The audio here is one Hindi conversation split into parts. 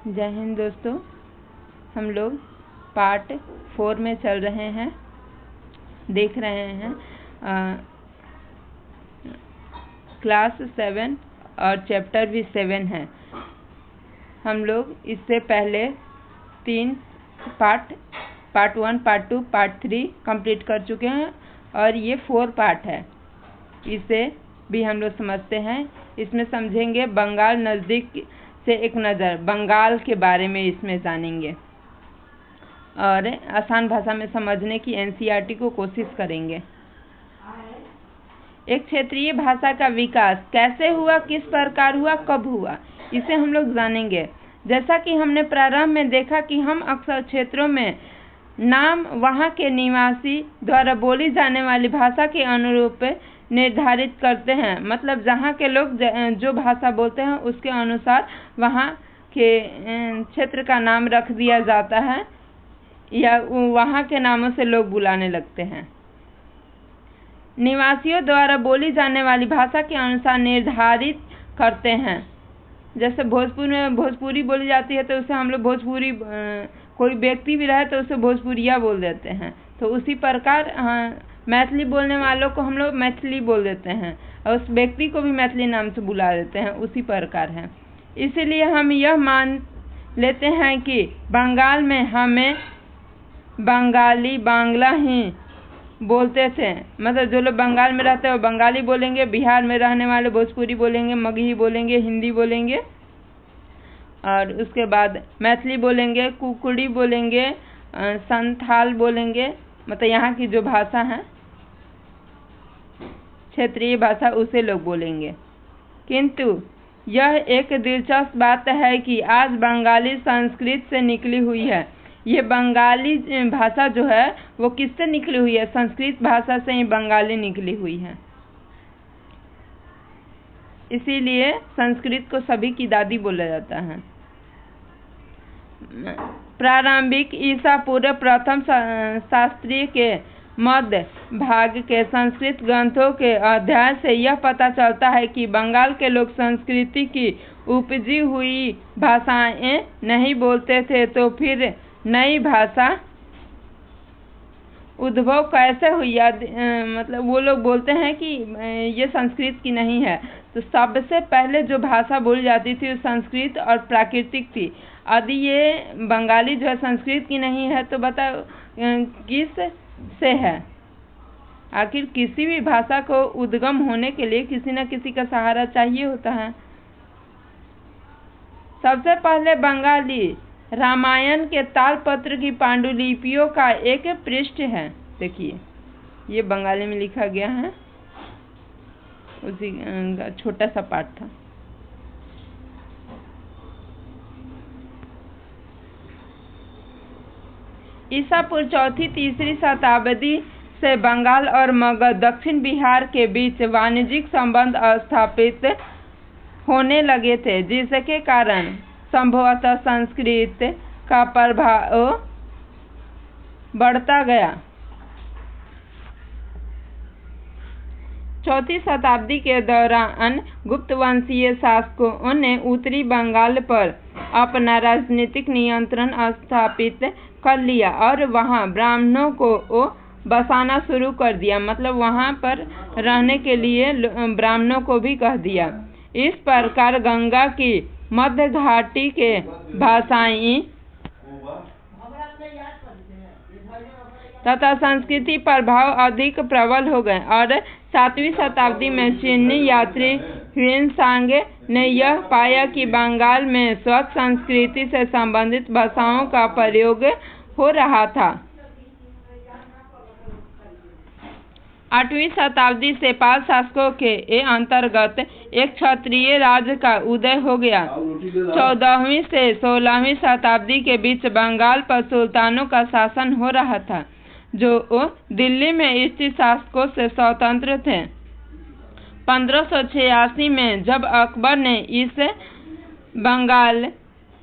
जय हिंद दोस्तों। हम लोग पार्ट 4 में चल रहे हैं, देख रहे हैं क्लास 7 और चैप्टर भी 7 है। हम लोग इससे पहले 3 पार्ट 1, पार्ट 2, पार्ट 3 कंप्लीट कर चुके हैं और ये 4 पार्ट है। इसे भी हम लोग समझते हैं। इसमें समझेंगे बंगाल नज़दीक से एक नज़र, बंगाल के बारे में इसमें जानेंगे और आसान भाषा में समझने की एनसीईआरटी को कोशिश करेंगे। एक क्षेत्रीय भाषा का विकास कैसे हुआ, किस प्रकार हुआ, कब हुआ, इसे हम लोग जानेंगे। जैसा कि हमने प्रारंभ में देखा कि हम अक्सर क्षेत्रों में नाम वहाँ के निवासी द्वारा बोली जाने वाली भाषा के अनुरूप निर्धारित करते हैं। मतलब जहाँ के लोग जो भाषा बोलते हैं उसके अनुसार वहाँ के क्षेत्र का नाम रख दिया जाता है या वहाँ के नामों से लोग बुलाने लगते हैं। निवासियों द्वारा बोली जाने वाली भाषा के अनुसार निर्धारित करते हैं। जैसे भोजपुर में भोजपुरी बोली जाती है तो उसे हम लोग भोजपुरी, कोई व्यक्ति भी रहे तो उसे भोजपुरिया बोल देते हैं। तो उसी प्रकार मैथिली बोलने वालों को हम लोग मैथिली बोल देते हैं और उस व्यक्ति को भी मैथिली नाम से बुला देते हैं, उसी प्रकार है। इसीलिए हम यह मान लेते हैं कि बंगाल में हमें बंगाली बांग्ला ही बोलते थे। मतलब जो लोग बंगाल में रहते हैं वो बंगाली बोलेंगे, बिहार में रहने वाले भोजपुरी बोलेंगे, मगही बोलेंगे, हिंदी बोलेंगे और उसके बाद मैथिली बोलेंगे, कुकुड़ी बोलेंगे, संथाल बोलेंगे। मतलब यहाँ की जो भाषा है क्षेत्रीय भाषा उसे लोग बोलेंगे। किंतु यह एक दिलचस्प बात है कि आज बंगाली संस्कृत से निकली हुई है। ये बंगाली भाषा जो है वो किससे निकली हुई है? संस्कृत भाषा से ही बंगाली निकली हुई है। इसीलिए संस्कृत को सभी की दादी बोला जाता है। प्रारंभिक ईसा पूर्व प्रथम शास्त्री के मध्य भाग के संस्कृत ग्रंथों के अध्याय से यह पता चलता है कि बंगाल के लोग संस्कृति की उपजी हुई भाषाएं नहीं बोलते थे। तो फिर नई भाषा उद्भव कैसे हुई? मतलब वो लोग बोलते हैं कि ये संस्कृत की नहीं है। तो सबसे पहले जो भाषा बोली जाती थी वो संस्कृत और प्राकृतिक थी। यदि ये बंगाली जो है संस्कृत की नहीं है तो बताओ किस से है? आखिर किसी भी भाषा को उद्गम होने के लिए किसी न किसी का सहारा चाहिए होता है। सबसे पहले बंगाली रामायण के तालपत्र की पांडुलिपियों का एक पृष्ठ है। देखिए ये बंगाली में लिखा गया है, उसी छोटा सा पाठ था। ईसा पूर्व 4वीं-3वीं शताब्दी से बंगाल और मगध दक्षिण बिहार के बीच वाणिज्यिक संबंध स्थापित होने लगे थे, जिसके कारण संभवतः संस्कृत का प्रभाव बढ़ता गया। 4वीं शताब्दी के दौरान गुप्त वंशीय शासकों ने उत्तरी बंगाल पर अपना राजनीतिक नियंत्रण स्थापित कर लिया और वहां ब्राह्मणों को बसाना शुरू कर दिया। मतलब वहां पर रहने के लिए ब्राह्मणों को भी कह दिया। इस प्रकार गंगा की मध्य घाटी के भाषाई तथा संस्कृति प्रभाव अधिक प्रबल हो गए और 7वीं शताब्दी में चीनी यात्री ह्वेनसांग ने यह पाया कि बंगाल में स्वच्छ संस्कृति से संबंधित भाषाओं का प्रयोग हो रहा था। 8वीं शताब्दी से पाल शासकों के अंतर्गत एक क्षत्रिय राज्य का उदय हो गया। 14वीं से 16वीं शताब्दी के बीच बंगाल पर सुल्तानों का शासन हो रहा था, जो दिल्ली में स्थित शासकों से स्वतंत्र थे। 1586 में जब अकबर ने इस बंगाल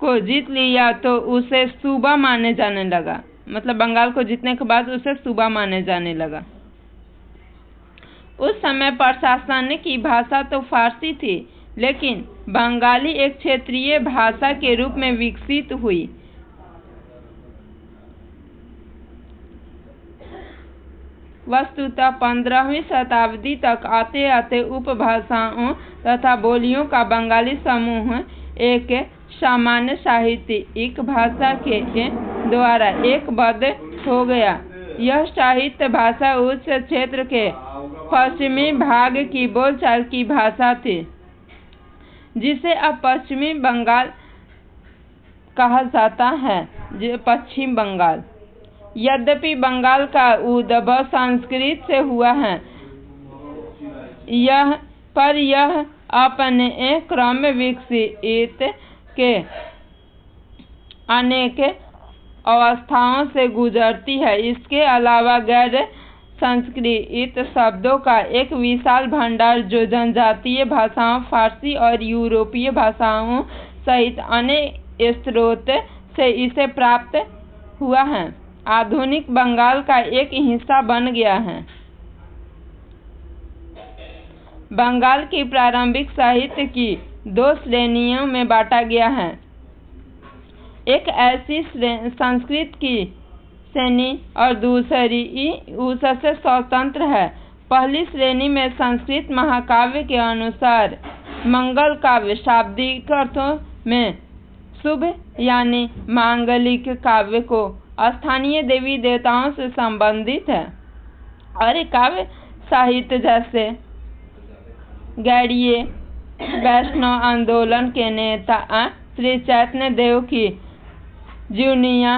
को जीत लिया तो उसे सूबा माने जाने लगा। मतलब बंगाल को जीतने के बाद उसे सूबा माने जाने लगा। उस समय प्रशासन की भाषा तो फारसी थी, लेकिन बंगाली एक क्षेत्रीय भाषा के रूप में विकसित हुई। वस्तुतः 15वीं शताब्दी तक आते आते उपभाषाओं तथा बोलियों का बंगाली समूह एक सामान्य साहित्यिक भाषा के द्वारा एकबद्ध हो गया। यह साहित्य भाषा उस क्षेत्र के पश्चिमी भाग की बोलचाल की भाषा थी, जिसे अब पश्चिमी बंगाल कहा जाता है, पश्चिम बंगाल। यद्यपि बंगाल का उद्भव संस्कृत से हुआ है, यह अपने क्रम में विकसित के अनेक अवस्थाओं से गुजरती है। इसके अलावा गैर संस्कृत शब्दों का एक विशाल भंडार जो जनजातीय भाषाओं, फारसी और यूरोपीय भाषाओं सहित अन्य स्रोत से इसे प्राप्त हुआ है, आधुनिक बंगाल का एक हिस्सा बन गया है। बंगाल की प्रारंभिक साहित्य की 2 श्रेणियों में बांटा गया है। एक ऐसी संस्कृत की श्रेणी और दूसरी उससे स्वतंत्र है। पहली श्रेणी में संस्कृत महाकाव्य के अनुसार मंगल काव्य शाब्दिक अर्थों में शुभ यानी मांगलिक काव्य को स्थानीय देवी देवताओं से संबंधित है। और काव्य साहित्य जैसे गैड़िए वैष्णव आंदोलन के नेता श्री चैतन्य देव की जीवनियाँ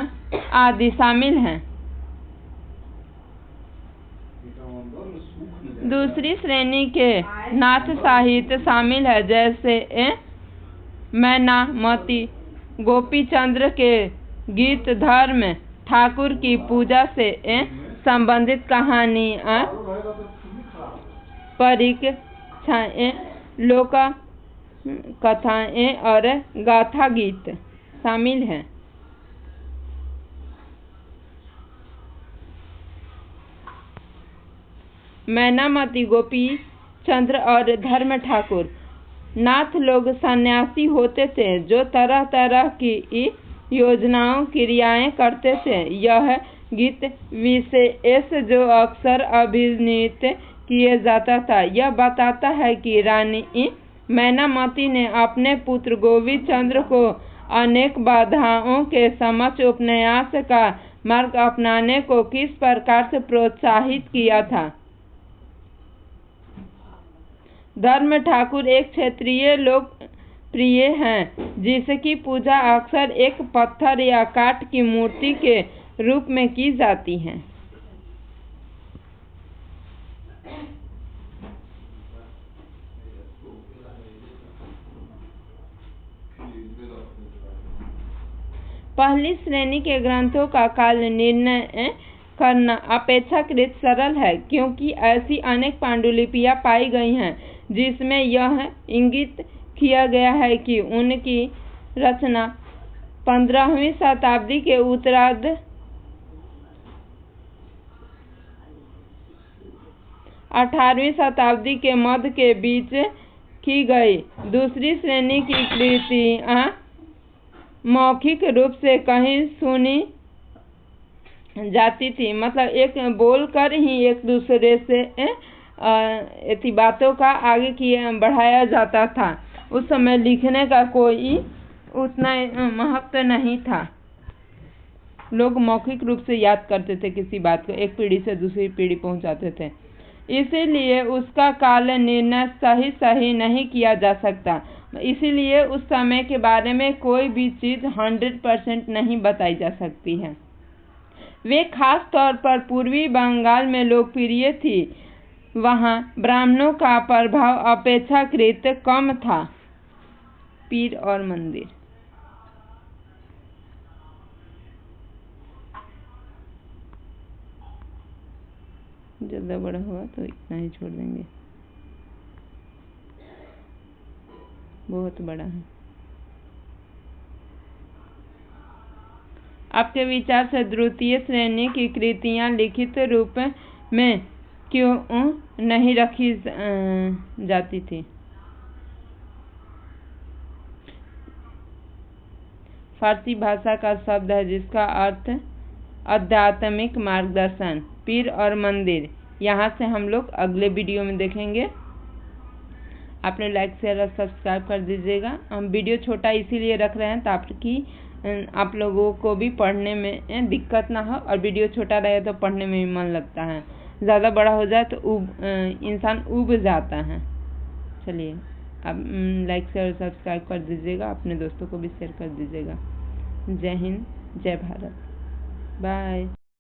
आदि शामिल हैं। दूसरी श्रेणी के नाथ साहित्य शामिल है, जैसे मैनामती गोपीचंद्र के गीत, धर्म ठाकुर की पूजा से संबंधित कहानियाँ, परीक्षाएँ, लोक कथाएँ और गाथा गीत शामिल हैं। मैनामती गोपीचंद्र और धर्म ठाकुर नाथ लोग सन्यासी होते थे जो तरह तरह की योजनाओं क्रियाएं करते थे। यह गीत विशेष जो अक्सर अभिनीत किए जाता था, यह बताता है कि रानी मैनामती ने अपने पुत्र गोविंद चंद्र को अनेक बाधाओं के समक्ष उपन्यास का मार्ग अपनाने को किस प्रकार से प्रोत्साहित किया था। धर्म ठाकुर एक क्षेत्रीय लोकप्रिय हैं, जिसकी पूजा अक्सर एक पत्थर या काठ की मूर्ति के रूप में की जाती है। पहली श्रेणी के ग्रंथों का काल निर्णय करना अपेक्षाकृत सरल है, क्योंकि ऐसी अनेक पांडुलिपियां पाई गई हैं जिसमें यह इंगित किया गया है कि उनकी रचना 15वीं शताब्दी के उत्तरार्ध 18वीं शताब्दी के मध्य के बीच की गई। दूसरी श्रेणी की कृतियाँ मौखिक रूप से कहीं सुनी जाती थी, मतलब एक बोल कर ही एक दूसरे से ऐसी बातों का आगे बढ़ाया जाता था। उस समय लिखने का कोई उतना महत्व नहीं था। लोग मौखिक रूप से याद करते थे, किसी बात को एक पीढ़ी से दूसरी पीढ़ी पहुंचाते थे, इसीलिए उसका काल निर्णय सही नहीं किया जा सकता। इसीलिए उस समय के बारे में कोई भी चीज़ 100% नहीं बताई जा सकती है। वे खास तौर पर पूर्वी बंगाल में लोकप्रिय थी। वहाँ ब्राह्मणों का प्रभाव अपेक्षाकृत कम था। पीर और मंदिर। ज़्यादा बड़ा हुआ तो इतना ही छोड़ देंगे, बहुत बड़ा है। आपके विचार से द्वितीय श्रेणी की कृतियाँ लिखित रूप में क्यों नहीं रखी जाती थी? फारसी भाषा का शब्द है जिसका अर्थ आध्यात्मिक मार्गदर्शन, पीर और मंदिर। यहाँ से हम लोग अगले वीडियो में देखेंगे। आपने लाइक शेयर और सब्सक्राइब कर दीजिएगा। हम वीडियो छोटा इसीलिए रख रहे हैं ताकि आप लोगों को भी पढ़ने में दिक्कत ना हो, और वीडियो छोटा रहे तो पढ़ने में भी मन लगता है। ज़्यादा बड़ा हो जाए तो इंसान ऊब जाता है। चलिए आप लाइक शेयर और सब्सक्राइब कर दीजिएगा, अपने दोस्तों को भी शेयर कर दीजिएगा। जय हिंद, जय भारत, बाय।